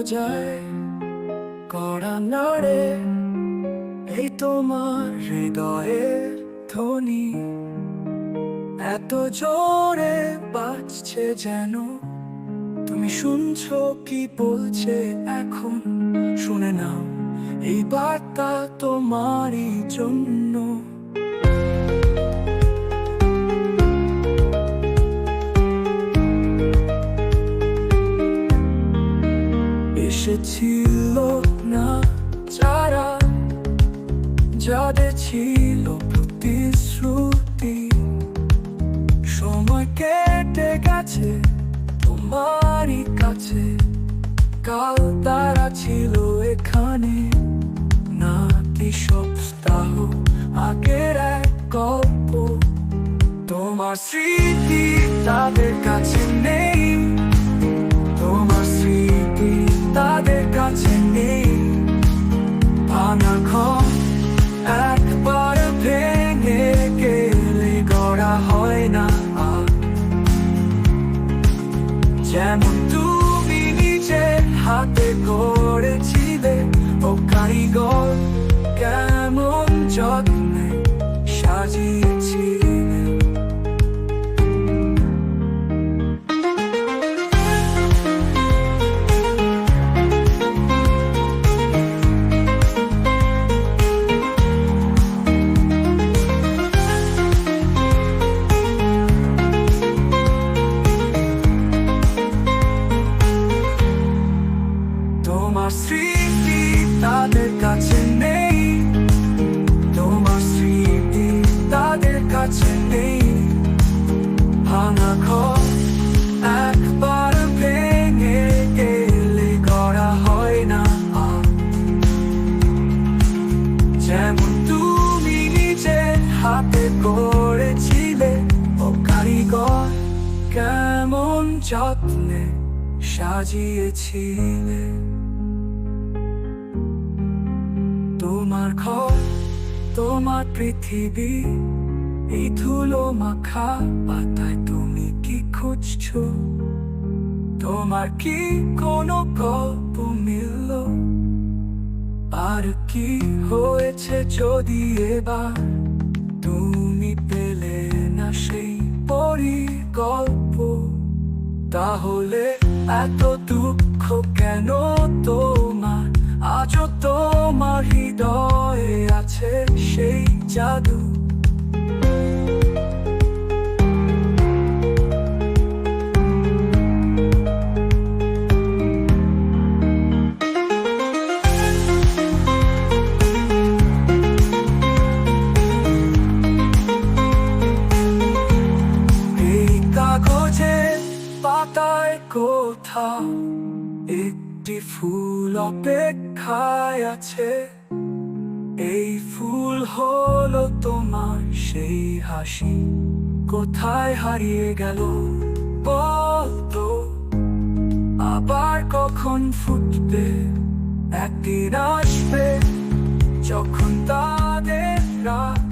যায় কড়া নাড়ে, এই তোমার হৃদয়ের ধ্বনি এত জোরে বাজছে যেন তুমি শুনছো কি বলছে এখন। শুনে নাও, এই বার্তা তোমারই জন্য। এসেছিল না যারা, যাদের ছিল প্রতিশ্রুতি, সময় কেটে গেছে তোমারই কাছে। কাল তারা ছিল এখানে, নাকি সপ্তাহ আগের এক গল্প। তোমার স্মৃতি তাদের কাছে নেই, তোমার স্মৃতি তাদের কাছে নেই। ভাঙা ঘর একবার ভেঙে গেলে গড়া হয় না আর। যেমন তুমি নিজের হাতে গড়েছিলে, ও কারিগর কেমন যত্নে সাজিয়েছিলে। তোমার স্মৃতি তাদের কাছে নেই, তোমার স্মৃতি তাদের কাছে নেই। ভাঙা ঘর একবার ভেঙে গেলে গড়া হয় না আর। যেমন তুমি নিজের হাতে গড়েছিলে, ও কারিগর কেমন যত্নে সাজিয়েছিলে। তোমার ঘর, তোমার পৃথিবী, এই ধুলো মাখা পাতায় তুমি কি খুঁজছো? তোমার কি কোনো গল্প মিলল? আর কি হয়েছে যদি এবার তুমি পেলে না সেই পরিকল্প? তাহলে এত দুঃখ কেন তোমার? আজও তোমার হৃদয়ে আছে সেই জাদু। এই কাগজের পাতায় কোথাও একটি ফুল অপেক্ষায় আছে। এই ফুল হলো তোমার সেই হাসি, কোথায় হারিয়ে গেল বলতো? আবার কখন ফুটবে? একদিন আসবে যখন তাদের রাত